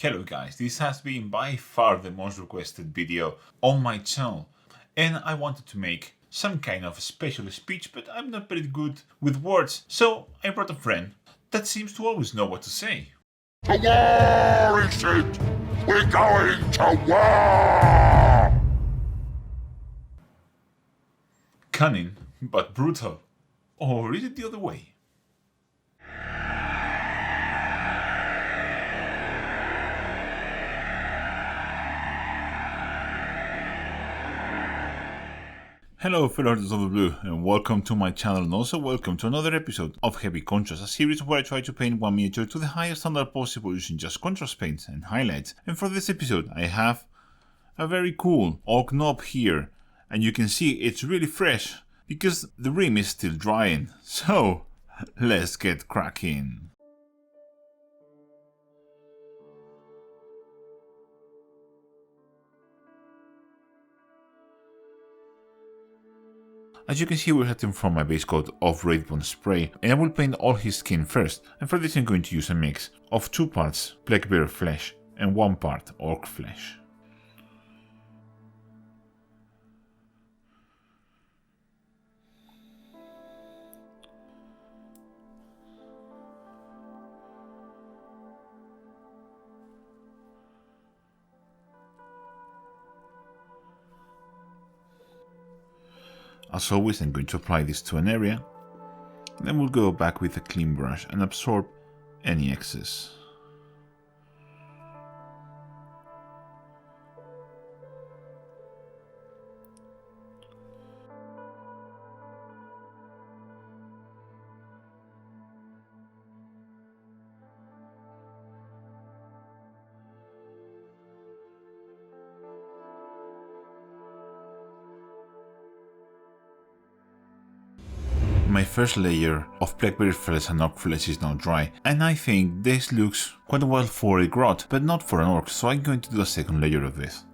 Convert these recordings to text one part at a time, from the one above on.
Hello guys, this has been by far the most requested video on my channel, and I wanted to make some kind of special speech, but I'm not very good with words, so I brought a friend that seems to always know what to say. The war is it! We're going to war! Cunning, but brutal. Or is it the other way? Hello fellow artists of the blue, and welcome to my channel, and also welcome to another episode of Heavy Contrast, a series where I try to paint one miniature to the highest standard possible using just contrast paints and highlights. And for this episode I have a very cool orc knob here, and you can see it's really fresh because the rim is still drying. So let's get cracking. As you can see, we're starting from my base coat of Red Bone Spray, and I will paint all his skin first, and for this I'm going to use a mix of 2 parts Black Bear flesh and 1 part orc flesh. As always, I'm going to apply this to an area, and then we'll go back with a clean brush and absorb any excess. My first layer of blackberry flesh and orc flesh is now dry, and I think this looks quite well for a grot, but not for an orc, so I'm going to do a second layer of this.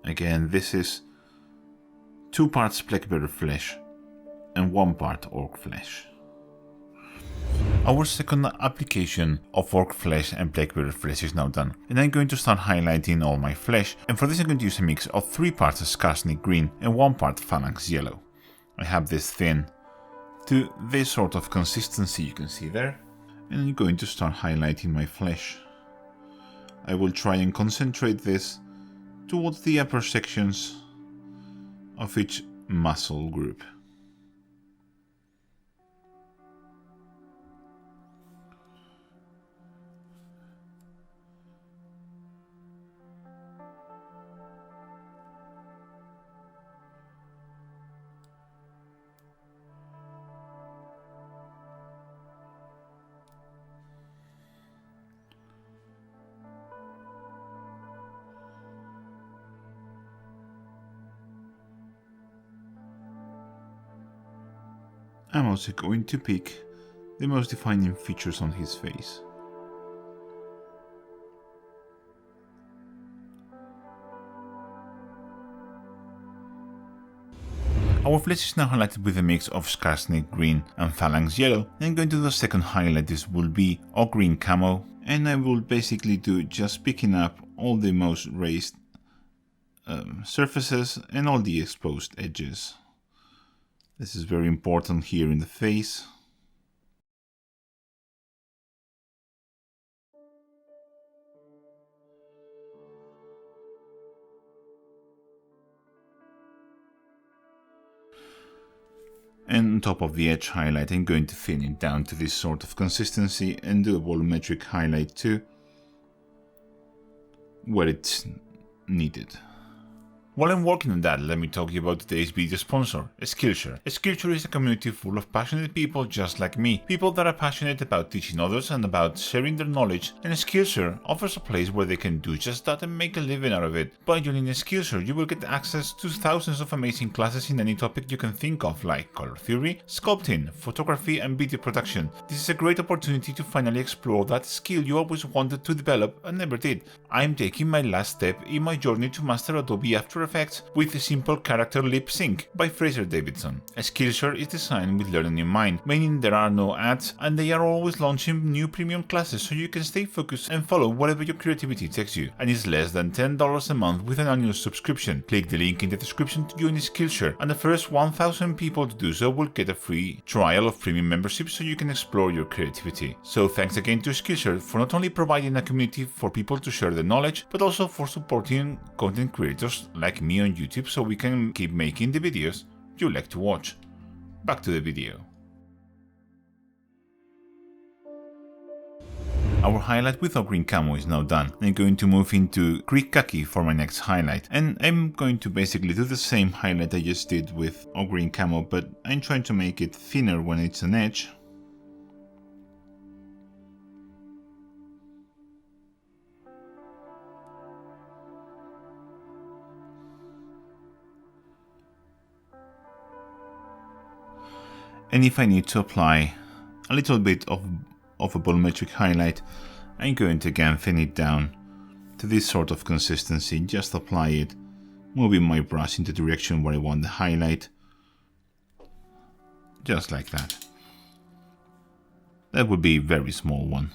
Again, this is 2 parts blackberry flesh and 1 part orc flesh. Our second application of orc flesh and blackberry flesh is now done, and I'm going to start highlighting all my flesh, and for this I'm going to use a mix of 3 parts Skarsnik green and 1 part phalanx yellow. I have this thin to this sort of consistency you can see there, and I'm going to start highlighting my flesh. I will try and concentrate this towards the upper sections of each muscle group. I'm also going to pick the most defining features on his face. Our flesh is now highlighted with a mix of Skarsnik green and phalanx yellow, and I'm going to do the second highlight. This will be a green camo, and I will basically do just picking up all the most raised surfaces and all the exposed edges. This is very important here in the face. And on top of the edge highlight, I'm going to thin it down to this sort of consistency and do a volumetric highlight too, where it's needed. While I'm working on that, let me talk you about today's video sponsor, Skillshare. Skillshare is a community full of passionate people just like me, people that are passionate about teaching others and about sharing their knowledge, and Skillshare offers a place where they can do just that and make a living out of it. By joining Skillshare, you will get access to thousands of amazing classes in any topic you can think of, like color theory, sculpting, photography, and video production. This is a great opportunity to finally explore that skill you always wanted to develop and never did. I'm taking my last step in my journey to master Adobe After effects with a simple character lip sync by Fraser Davidson. Skillshare is designed with learning in mind, meaning there are no ads and they are always launching new premium classes so you can stay focused and follow wherever your creativity takes you, and it's less than $10 a month with an annual subscription. Click the link in the description to join Skillshare, and the first 1,000 people to do so will get a free trial of premium membership so you can explore your creativity. So thanks again to Skillshare for not only providing a community for people to share their knowledge, but also for supporting content creators like me on YouTube so we can keep making the videos you like to watch. Back to the video. Our highlight with green camo is now done. I'm going to move into Greek khaki for my next highlight, and I'm going to basically do the same highlight I just did with green camo, but I'm trying to make it thinner when it's an edge. And if I need to apply a little bit of a volumetric highlight, I'm going to again thin it down to this sort of consistency, just apply it, moving my brush in the direction where I want the highlight, just like that. That would be a very small one.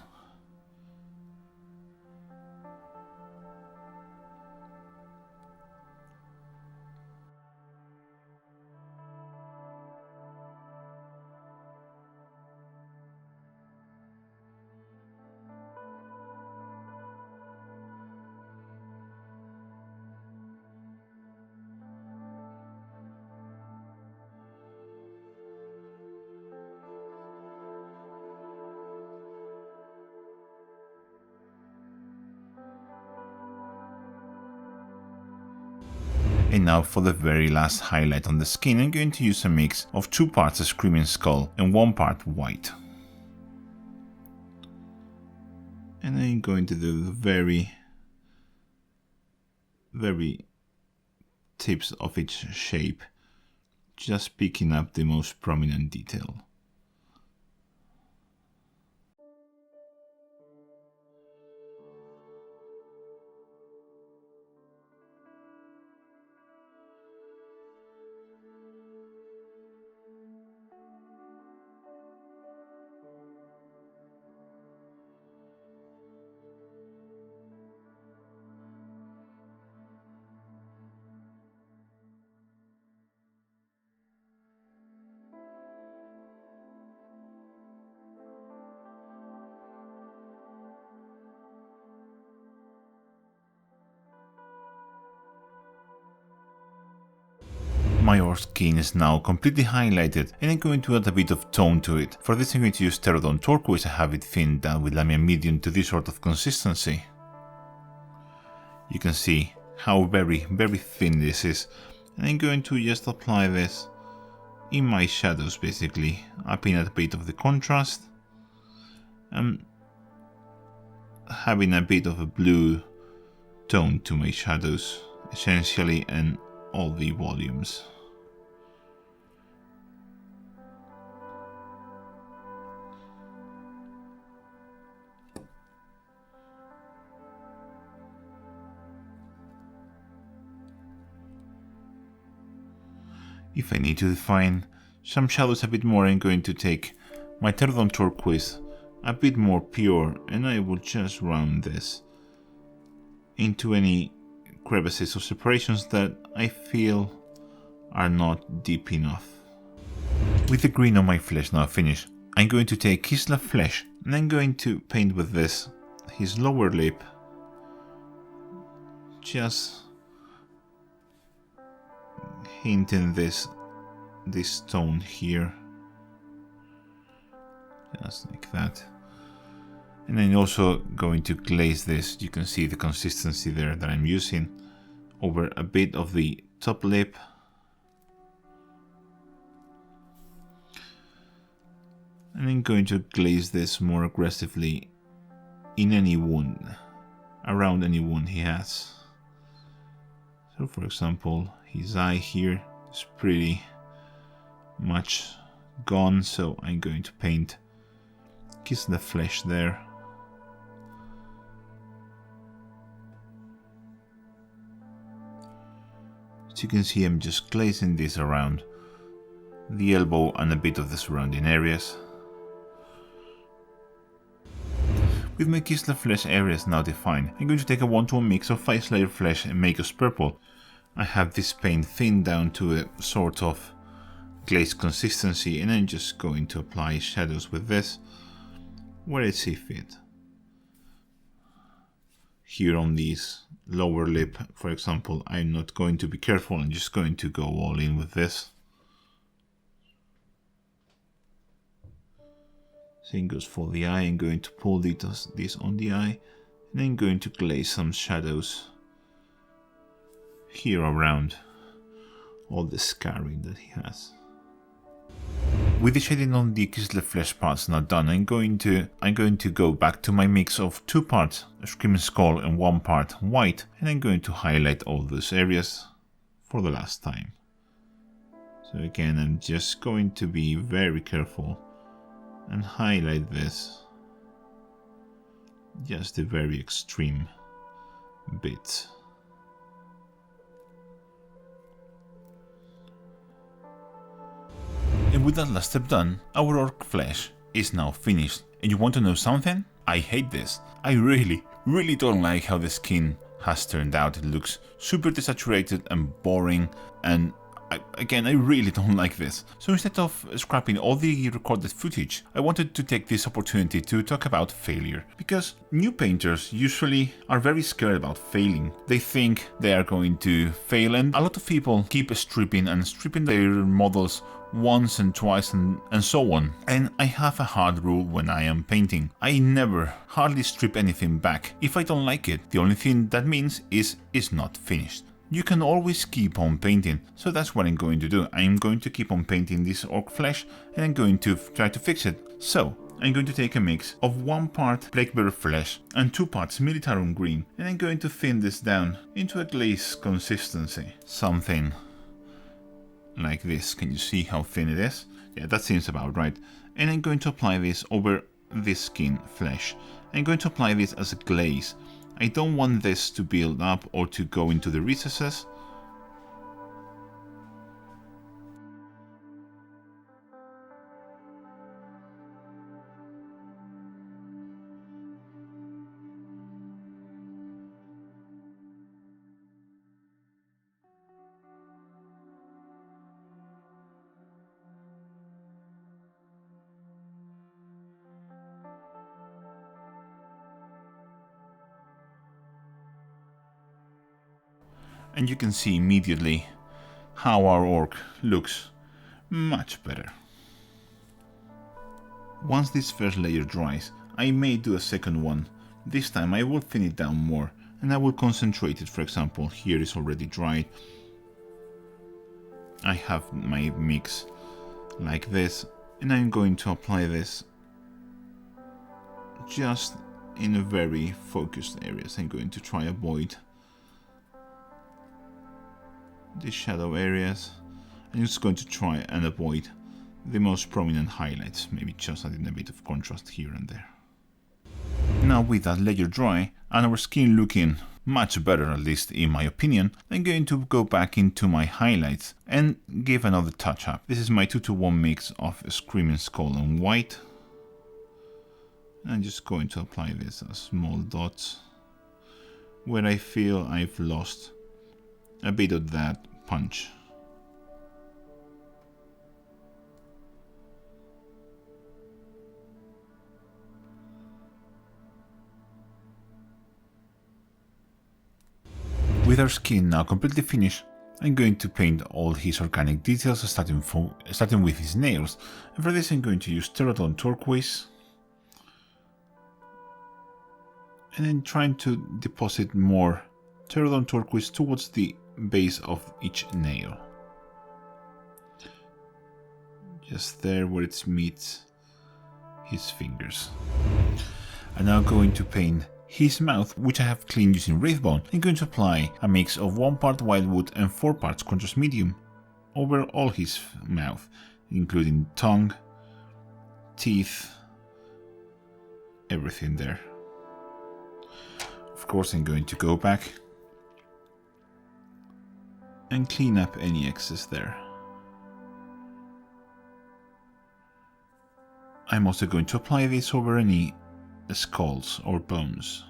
And now for the very last highlight on the skin, I'm going to use a mix of 2 parts of Screaming Skull and 1 part white. And I'm going to do the very tips of each shape, just picking up the most prominent detail. My orc skin is now completely highlighted, and I'm going to add a bit of tone to it. For this I'm going to use Terrainosaurs turquoise and have it thinned down with Lamian medium to this sort of consistency. You can see how very thin this is, and I'm going to just apply this in my shadows, basically upping a bit of the contrast and having a bit of a blue tone to my shadows essentially, and all the volumes. If I need to define some shadows a bit more, I'm going to take my Terrainosaurs turquoise a bit more pure, and I will just round this into any crevices or separations that I feel are not deep enough. With the green on my flesh now finished, I'm going to take Kislev flesh and I'm going to paint with this his lower lip, just hinting this tone here, just like that. And I'm also going to glaze this. You can see the consistency there that I'm using over a bit of the top lip. And I'm going to glaze this more aggressively in any wound, around any wound he has. So for example, his eye here is pretty much gone, so I'm going to paint kiss the flesh there. As you can see, I'm just glazing this around the elbow and a bit of the surrounding areas. With my Kislev flesh areas now defined, I'm going to take a 1-to-1 mix of 5-layer flesh and make us purple. I have this paint thinned down to a sort of glazed consistency, and I'm just going to apply shadows with this where I see fit. Here on this lower lip, for example, I'm not going to be careful, I'm just going to go all in with this. Same goes for the eye. I'm going to pull this on the eye, and I'm going to glaze some shadows here around all the scarring that he has. With the shading on the Kislev flesh parts not done, I'm going to go back to my mix of 2 parts Screaming Skull and 1 part white, and I'm going to highlight all those areas for the last time. So again, I'm just going to be very careful and highlight this, just the very extreme bits. And with that last step done, our orc flesh is now finished. And you want to know something? I hate this. I really don't like how the skin has turned out. It looks super desaturated and boring, and I really don't like this. So instead of scrapping all the recorded footage, I wanted to take this opportunity to talk about failure. Because new painters usually are very scared about failing. They think they are going to fail, and a lot of people keep stripping their models once and twice and so on. And I have a hard rule when I am painting. I never hardly strip anything back. If I don't like it, the only thing that means is it's not finished. You can always keep on painting, so that's what I'm going to do. I'm going to keep on painting this orc flesh, and I'm going to try to fix it. So I'm going to take a mix of 1 part blackberry flesh and 2 parts militarum green, and I'm going to thin this down into a glaze consistency. Something like this. Can you see how thin it is? Yeah, that seems about right. And I'm going to apply this over this skin flesh. I'm going to apply this as a glaze. I don't want this to build up or to go into the recesses. And you can see immediately how our orc looks much better. Once this first layer dries, I may do a second one. This time I will thin it down more, and I will concentrate it. For example, here is already dried. I have my mix like this, and I'm going to apply this just in a very focused areas. I'm going to try avoid the shadow areas. I'm just going to try and avoid the most prominent highlights, maybe just adding a bit of contrast here and there. Now with that layer dry and our skin looking much better, at least in my opinion, I'm going to go back into my highlights and give another touch up. This is my 2-to-1 mix of Screaming Skull and white. I'm just going to apply this as small dots where I feel I've lost a bit of that punch. With our skin now completely finished, I'm going to paint all his organic details, starting with his nails. And for this I'm going to use Terrainosaurs turquoise, and then trying to deposit more Terrainosaurs turquoise towards the base of each nail. Just there where it meets his fingers. I'm now going to paint his mouth, which I have cleaned using Wraithbone. I'm going to apply a mix of 1 part wildwood and 4 parts contrast medium over all his mouth, including tongue, teeth, everything there. Of course, I'm going to go back and clean up any excess there. I'm also going to apply this over any skulls or bones.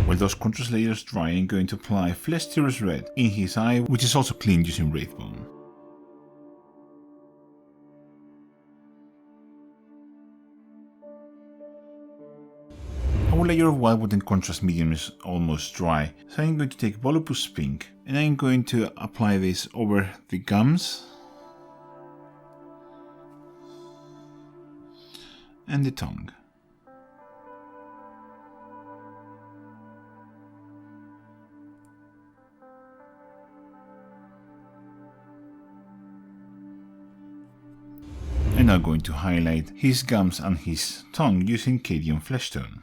While those contrast layers dry, I'm going to apply Flesh Tear's Red in his eye, which is also cleaned using Wraithbone. Our layer of Wildwood and Contrast Medium is almost dry, so I'm going to take Volupus Pink and I'm going to apply this over the gums and the tongue. I'm now going to highlight his gums and his tongue using Cadian Flesh Tone.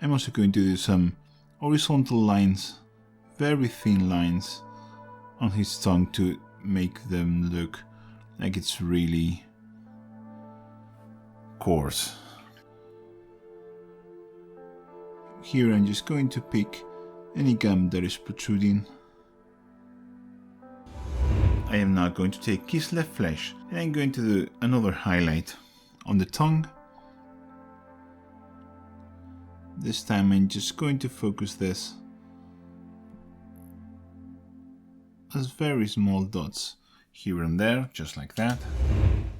I'm also going to do some horizontal lines, very thin lines on his tongue to make them look like it's really coarse. Here I'm just going to pick any gum that is protruding. I am now going to take Kislev Flesh and I'm going to do another highlight on the tongue. This time I'm just going to focus this as very small dots here and there, just like that.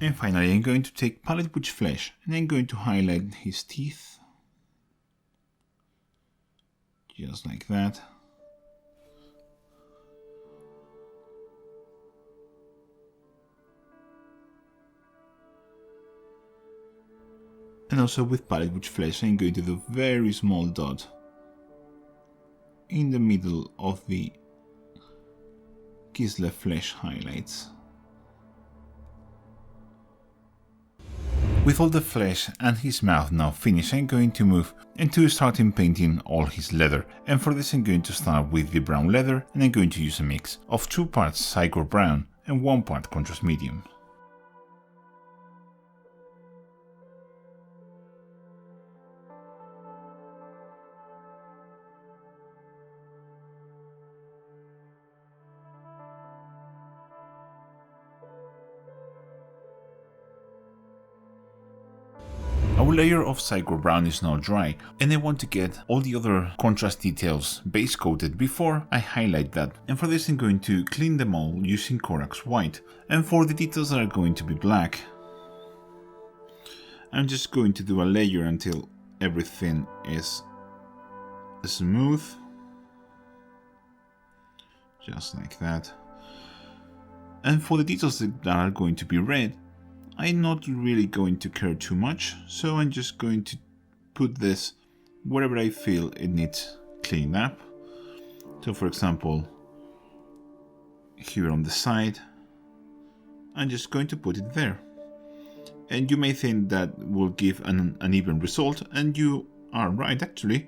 And finally I'm going to take Palette Witch Flesh and I'm going to highlight his teeth, just like that. And also with Palette Witch Flesh I'm going to do a very small dot in the middle of the Kislev Flesh highlights. With all the flesh and his mouth now finished, I'm going to move into starting painting all his leather, and for this I'm going to start with the brown leather and I'm going to use a mix of 2 parts Cygor Brown and 1 part Contrast Medium. Our layer of Cygor Brown is now dry, and I want to get all the other contrast details base coated before I highlight that, and for this I'm going to clean them all using Corax White, and for the details that are going to be black, I'm just going to do a layer until everything is smooth, just like that. And for the details that are going to be red, I'm not really going to care too much, so I'm just going to put this wherever I feel it needs cleaning up. So for example, here on the side, I'm just going to put it there. And you may think that will give an even result, and you are right actually,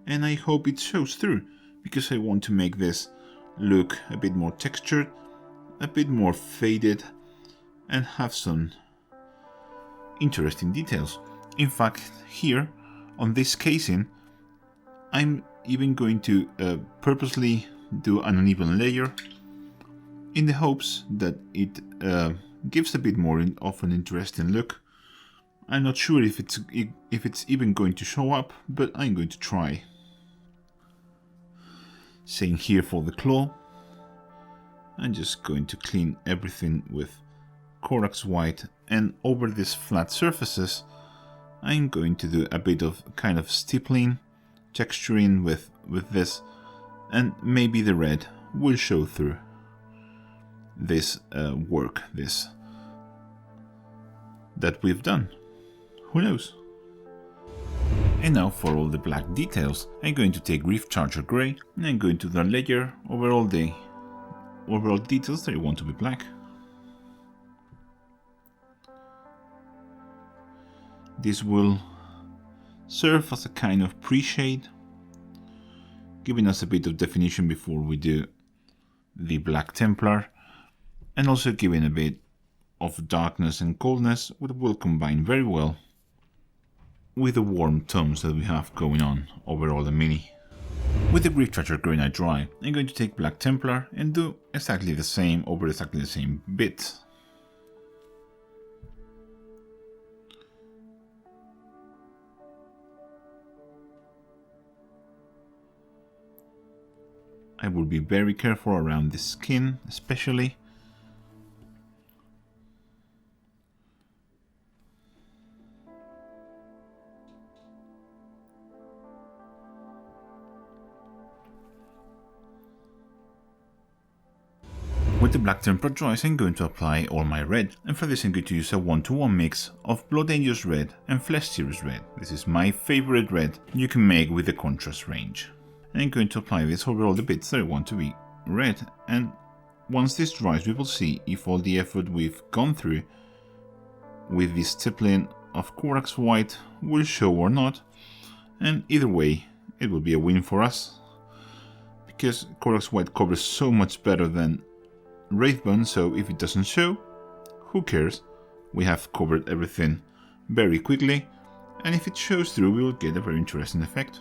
and I hope it shows through, because I want to make this look a bit more textured, a bit more faded, and have some interesting details. In fact, here on this casing, I'm even going to purposely do an uneven layer in the hopes that it gives a bit more of an interesting look. I'm not sure if it's even going to show up, but I'm going to try. Same here for the claw. I'm just going to clean everything with Corax White, and over these flat surfaces I'm going to do a bit of kind of stippling, texturing with this, and maybe the red will show through this work that we've done. Who knows? And now for all the black details, I'm going to take Reef Charger Grey and I'm going to do a layer over all the overall details that I want to be black. This will serve as a kind of pre-shade giving us a bit of definition before we do the Black Templar, and also giving a bit of darkness and coldness, which will combine very well with the warm tones that we have going on overall the mini. With the Grief Treasure Granite dry, I'm going to take Black Templar and do exactly the same over exactly the same bit. I will be very careful around the skin, especially. With the Black Templar dries, I'm going to apply all my red, and for this I'm going to use a 1-to-1 mix of Blood Angels Red and Flesh Tears Red. This is my favorite red you can make with the contrast range. And I'm going to apply this over all the bits that I want to be red, and once this dries we will see if all the effort we've gone through with this stippling of Corax White will show or not, and either way it will be a win for us, because Corax White covers so much better than Wraithbone, so if it doesn't show, who cares? We have covered everything very quickly, and if it shows through we will get a very interesting effect.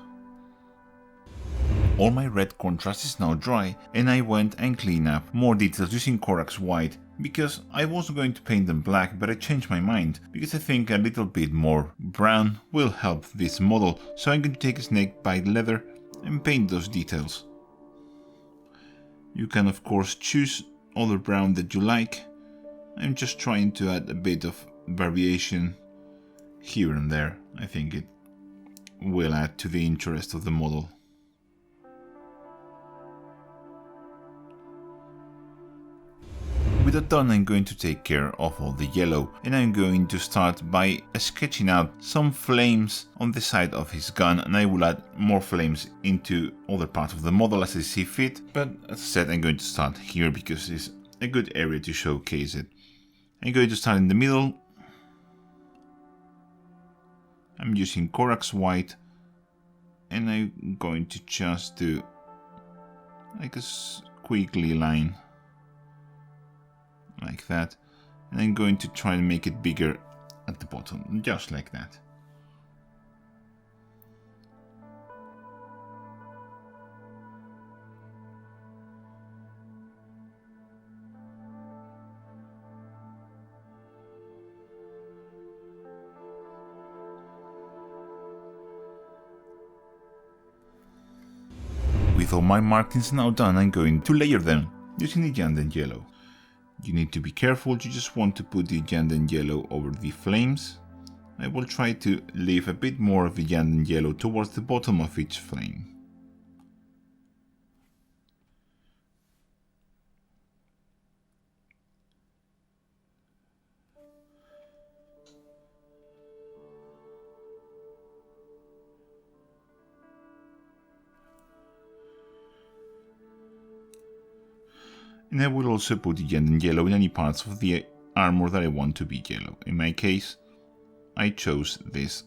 All my red contrast is now dry, and I went and cleaned up more details using Corax White, because I was going to paint them black, but I changed my mind, because I think a little bit more brown will help this model, so I'm going to take a snakebite leather and paint those details. You can of course choose other brown that you like. I'm just trying to add a bit of variation here and there. I think it will add to the interest of the model. With that done, I'm going to take care of all the yellow, and I'm going to start by sketching out some flames on the side of his gun, and I will add more flames into other parts of the model as I see fit, but as I said, I'm going to start here because it's a good area to showcase it. I'm going to start in the middle. I'm using Corax White, and I'm going to just do like a squiggly line like that, and I'm going to try and make it bigger at the bottom, just like that. With all my markings now done, I'm going to layer them using the Yanden Yellow. You need to be careful, you just want to put the Yanden Yellow over the flames. I will try to leave a bit more of the Yanden Yellow towards the bottom of each flame. And I will also put the Yanden Yellow in any parts of the armor that I want to be yellow. In my case, I chose this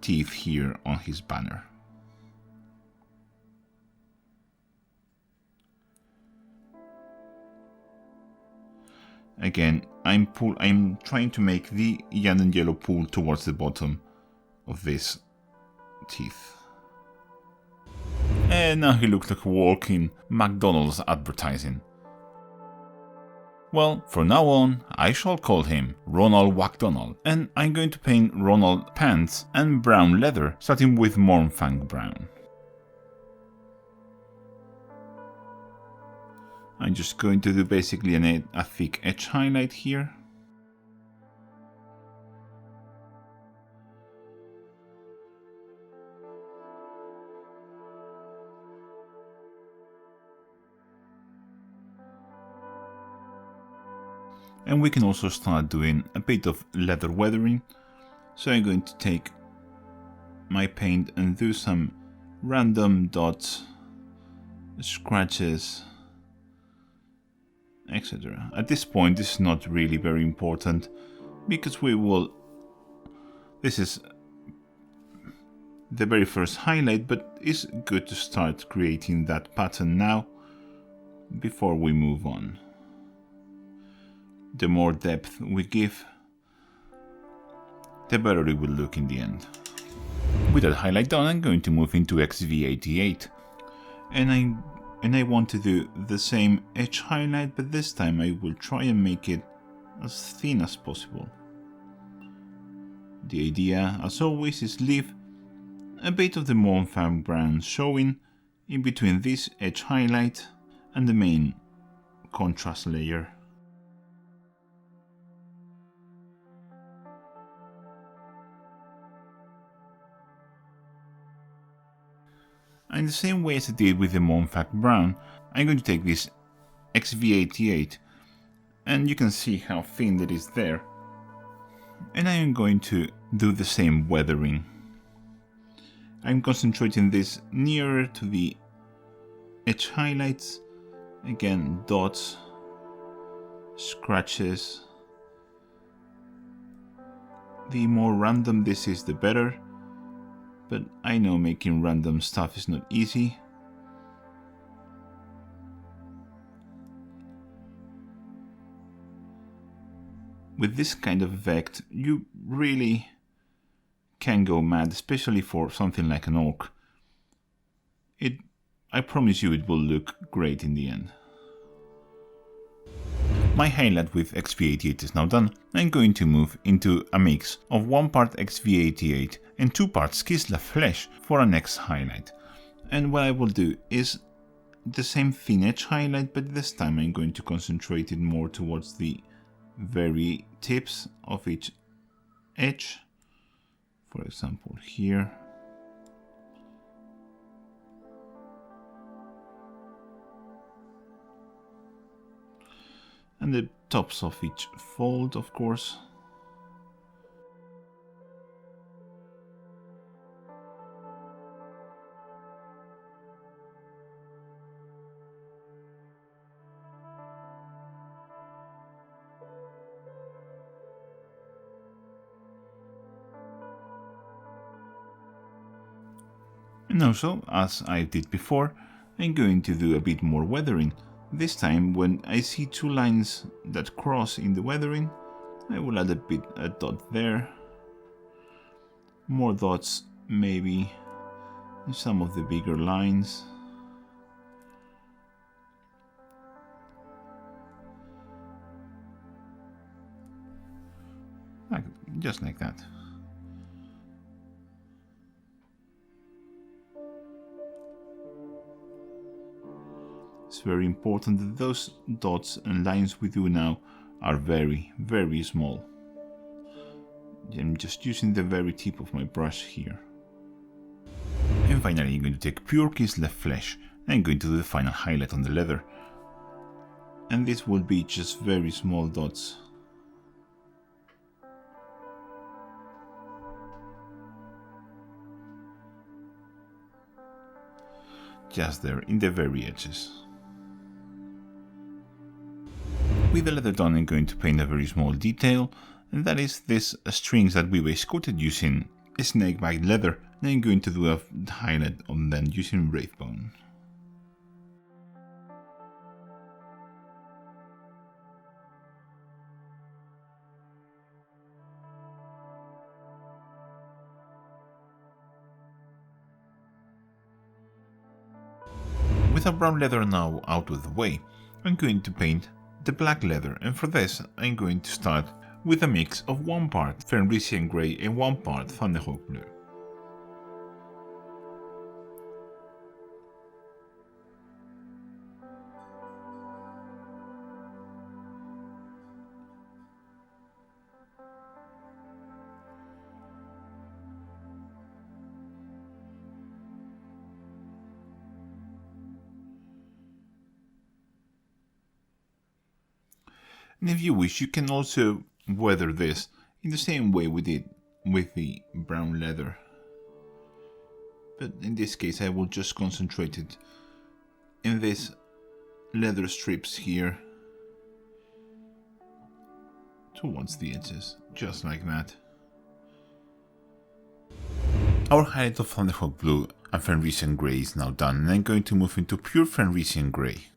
teeth here on his banner. Again, I'm trying to make the Yanden Yellow pull towards the bottom of this teeth. And now he looks like a walking McDonald's advertising. Well, from now on, I shall call him Ronald Wackdonald, and I'm going to paint Ronald pants and brown leather, starting with Mornfang brown. I'm just going to do basically a thick edge highlight here. And we can also start doing a bit of leather weathering. So I'm going to take my paint and do some random dots, scratches, etc. At this point this is not really very important, because this is the very first highlight, but it's good to start creating that pattern now before we move on. The more depth we give, the better it will look in the end. With that highlight done, I'm going to move into XV88, and I want to do the same edge highlight, but this time I will try and make it as thin as possible. The idea, as always, is leave a bit of the Moonfang brown showing in between this edge highlight and the main contrast layer. And the same way as I did with the Moonfang brown, I'm going to take this XV88, and you can see how thin that is there, and I am going to do the same weathering. I'm concentrating this nearer to the edge highlights, again dots, scratches. The more random this is, the better, but I know making random stuff is not easy. With this kind of effect, you really can go mad, especially for something like an orc. I promise you it will look great in the end. My highlight with XV88 is now done. I'm going to move into a mix of 1 part XV88 and 2 parts Kislev flesh for our next highlight. And what I will do is the same thin edge highlight, but this time I'm going to concentrate it more towards the very tips of each edge. For example, here. And the tops of each fold, of course. And also, as I did before, I'm going to do a bit more weathering. This time, when I see 2 lines that cross in the weathering, I will add a dot there. More dots maybe in some of the bigger lines. Just like that. It's very important that those dots and lines we do now are very, very small. I'm just using the very tip of my brush here. And finally I'm going to take pure Kislev flesh and I'm going to do the final highlight on the leather. And this will be just very small dots. Just there, in the very edges. With the leather done, I'm going to paint a very small detail, and that is this strings that we base coated using snakebite leather, and I'm going to do a highlight on them using Wraithbone. With our brown leather now out of the way, I'm going to paint the black leather, and for this I'm going to start with a mix of 1 part Fenrisian Grey and 1 part Thunderhawk Blue. And if you wish, you can also weather this in the same way we did with the brown leather. But in this case I will just concentrate it in these leather strips here towards the edges, just like that. Our highlight of Thunderhawk Blue and Fenrisian Grey is now done, and I'm going to move into pure Fenrisian Grey.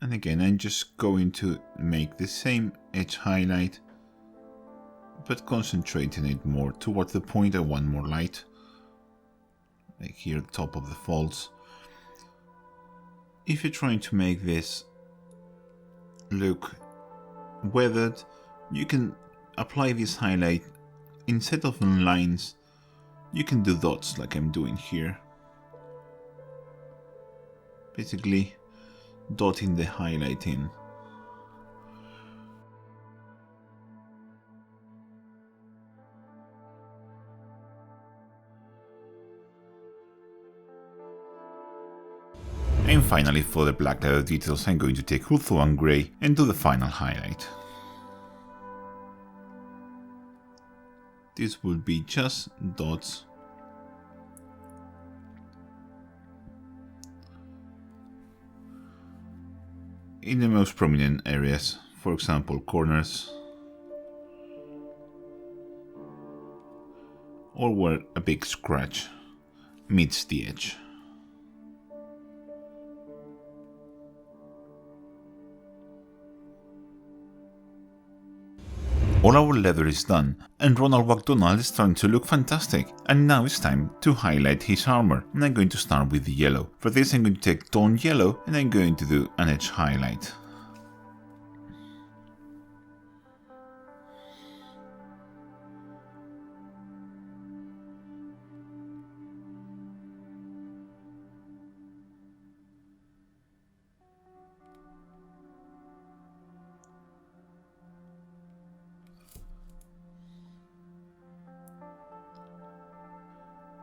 And again, I'm just going to make the same edge highlight, but concentrating it more towards the point I want more light. Like here at the top of the folds. If you're trying to make this look weathered, you can apply this highlight instead of on lines. You can do dots like I'm doing here. Basically dotting the highlight in. And finally, for the black leather details, I'm going to take Ulthuan Grey and do the final highlight. This will be just dots. In the most prominent areas, for example corners, or where a big scratch meets the edge. All our leather is done, and Ronald McDonald is starting to look fantastic, and now it's time to highlight his armor, and I'm going to start with the yellow. For this I'm going to take tone yellow, and I'm going to do an edge highlight.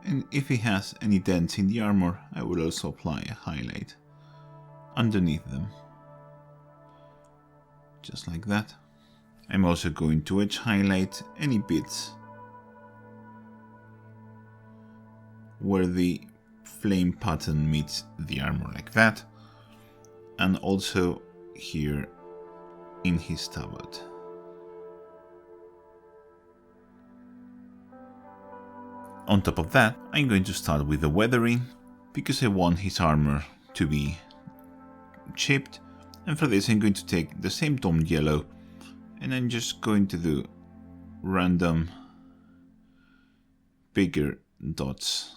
And if he has any dents in the armor, I will also apply a highlight underneath them. Just like that. I'm also going to edge highlight any bits where the flame pattern meets the armor, like that. And also here in his tabard. On top of that, I'm going to start with the weathering, because I want his armor to be chipped, and for this I'm going to take the same tone yellow, and I'm just going to do random bigger dots.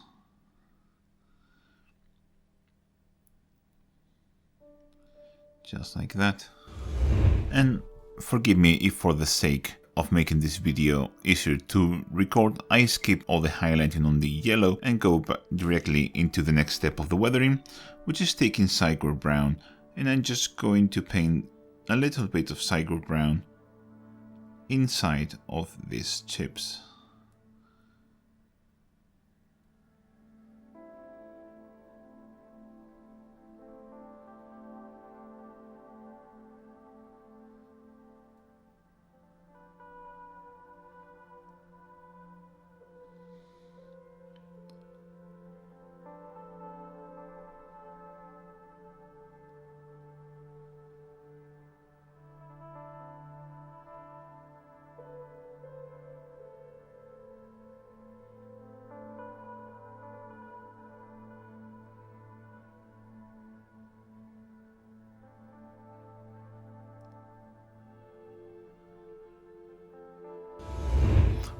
Just like that. And forgive me if for the sake of making this video easier to record, I skip all the highlighting on the yellow and go directly into the next step of the weathering, which is taking Cygor Brown, and I'm just going to paint a little bit of Cygor Brown inside of these chips.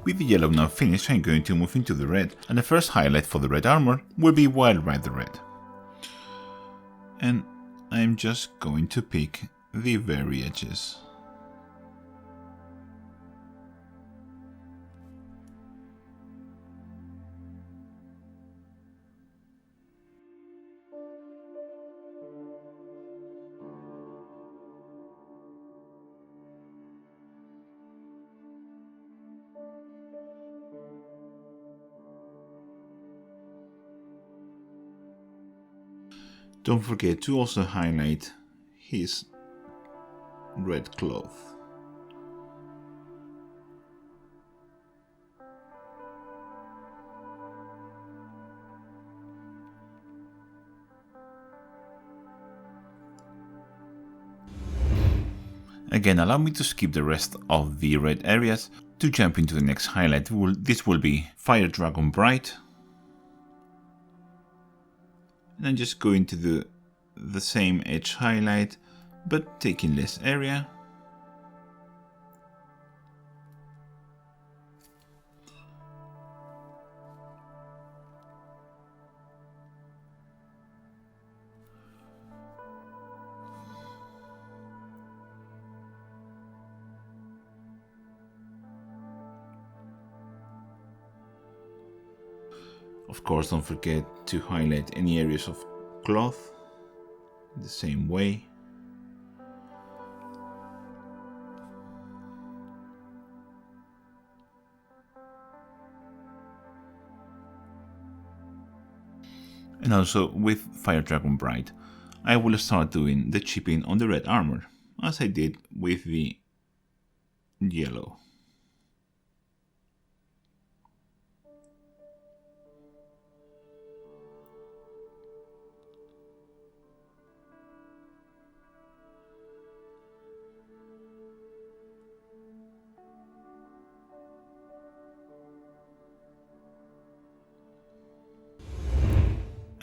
With the yellow now finished, I'm going to move into the red, and the first highlight for the red armor will be Wild Rider Red. And I'm just going to pick the very edges. Don't forget to also highlight his red cloth. Again, allow me to skip the rest of the red areas to jump into the next highlight. This will be Fire Dragon Bright. And I'm just going to do the same edge highlight, but taking less area. Of course, don't forget to highlight any areas of cloth the same way. And also with Fire Dragon Bright, I will start doing the chipping on the red armor, as I did with the yellow.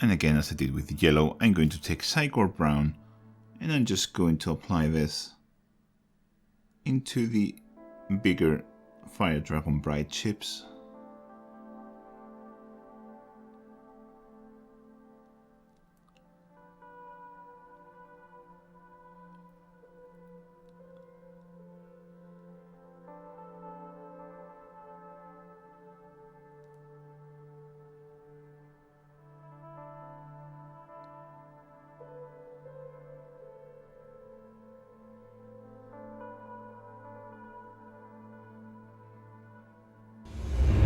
And again, as I did with the yellow, I'm going to take Cygor Brown and I'm just going to apply this into the bigger Fire Dragon Bright chips.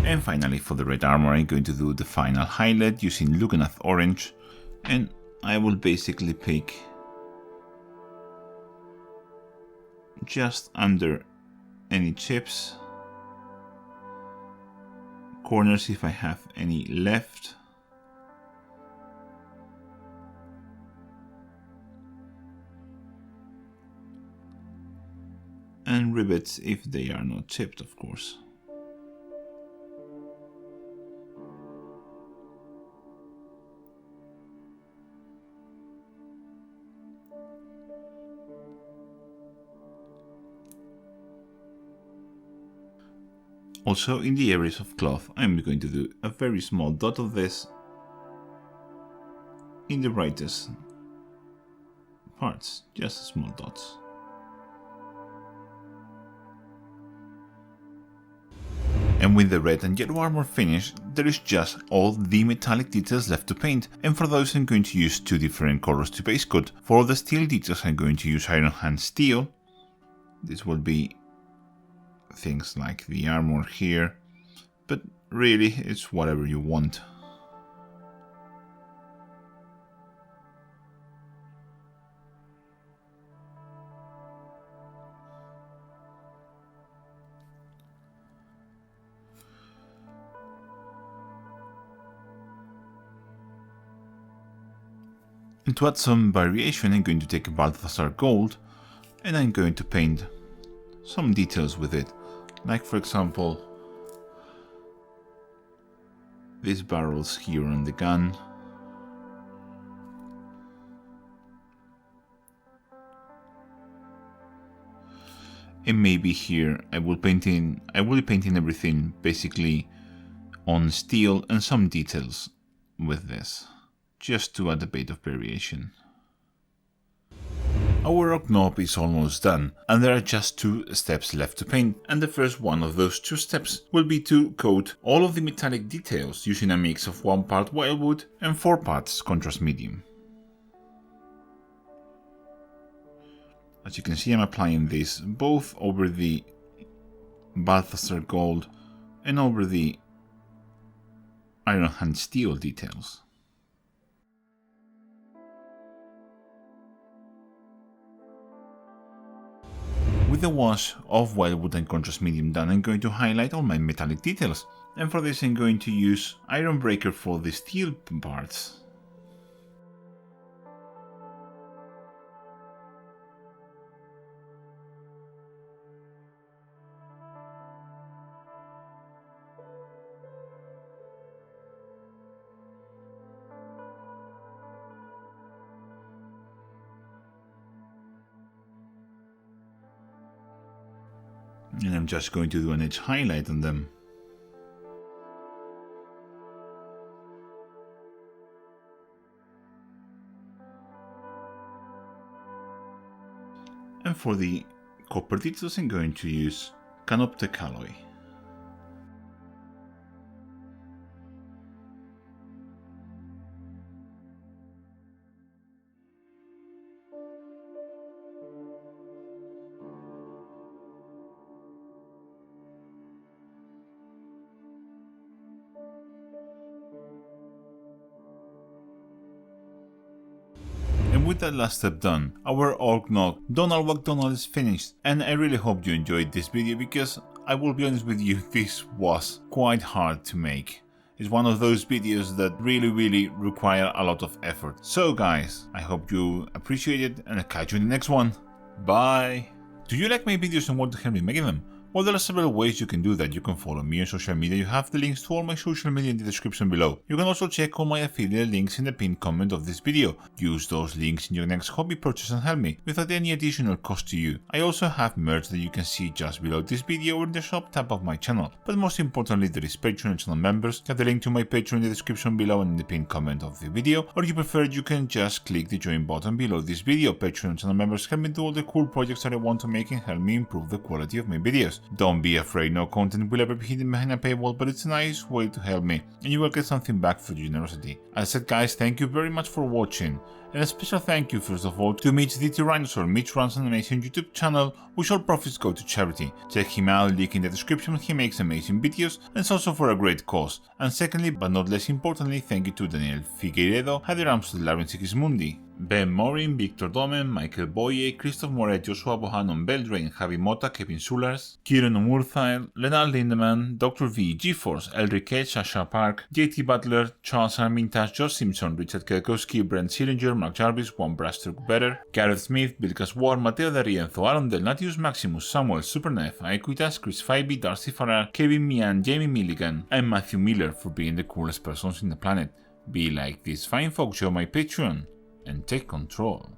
And finally, for the red armor, I'm going to do the final highlight using Lugenath Orange, and I will basically pick just under any chips, corners if I have any left, and rivets if they are not chipped, of course. Also, in the areas of cloth, I'm going to do a very small dot of this in the brightest parts, just small dots. And with the red and yellow armor finished, there is just all the metallic details left to paint, and for those I'm going to use two different colors to base coat. For the steel details I'm going to use Iron Hand Steel. This will be things like the armor here, but really it's whatever you want. And to add some variation, I'm going to take a Balthasar Gold and I'm going to paint some details with it. Like, for example, these barrels here on the gun. And maybe here I will be painting everything basically on steel and some details with this, just to add a bit of variation. Our rock knob is almost done, and there are just 2 steps left to paint, and the first one of those 2 steps will be to coat all of the metallic details using a mix of 1 part wildwood and 4 parts contrast medium. As you can see, I'm applying this both over the Balthasar Gold and over the Iron Hand Steel details. With the wash of wildwood and contrast medium done, I'm going to highlight all my metallic details, and for this I'm going to use Iron Breaker for the steel parts. And I'm just going to do an edge highlight on them. And for the copper details, I'm going to use Canoptech alloy. And with that last step done, our Ork Donald McDonald is finished, and I really hope you enjoyed this video because I will be honest with you, this was quite hard to make. It's one of those videos that really require a lot of effort. So guys, I hope you appreciate it and I'll catch you in the next one. Bye! Do you like my videos and want to help me make them? Well, there are several ways you can do that. You can follow me on social media. You have the links to all my social media in the description below. You can also check all my affiliate links in the pinned comment of this video. Use those links in your next hobby purchase and help me without any additional cost to you. I also have merch that you can see just below this video or in the shop tab of my channel. But most importantly, there is Patreon and channel members. You have the link to my Patreon in the description below and in the pinned comment of the video. Or if you prefer, you can just click the join button below this video. Patreon and channel members help me do all the cool projects that I want to make and help me improve the quality of my videos. Don't be afraid, no content will ever be hidden behind a paywall, but it's a nice way to help me, and you will get something back for your generosity. As I said guys, thank you very much for watching, and a special thank you first of all to Mitch the Terrainosaurs. Mitch runs an amazing YouTube channel, which all profits go to charity. Check him out, link in the description, he makes amazing videos, and it's also for a great cause. And secondly, but not less importantly, thank you to Daniel Figueiredo, Heather Amsterdam, Sigismundi, Ben Morin, Victor Domen, Michael Boye, Christoph Moret, Joshua Bohannon, Beldrain, Javi Mota, Kevin Sulars, Kieran Omurthail, Leonard Lindemann, Dr. V, GeForce, Elric Edge, Sasha Park, JT Butler, Charles Armintas, Josh Simpson, Richard Kelkowski, Brent Sillinger, Mark Jarvis, Juan Brastruck Better, Gareth Smith, Bilkas War, Matteo D'Arienzo, Aaron Del Natius Maximus, Samuel Supernef, Equitas, Chris Fybe, Darcy Farrar, Kevin Mian, Jamie Milligan, and Matthew Miller for being the coolest persons in the planet. Be like these fine folks, show my Patreon, and take control.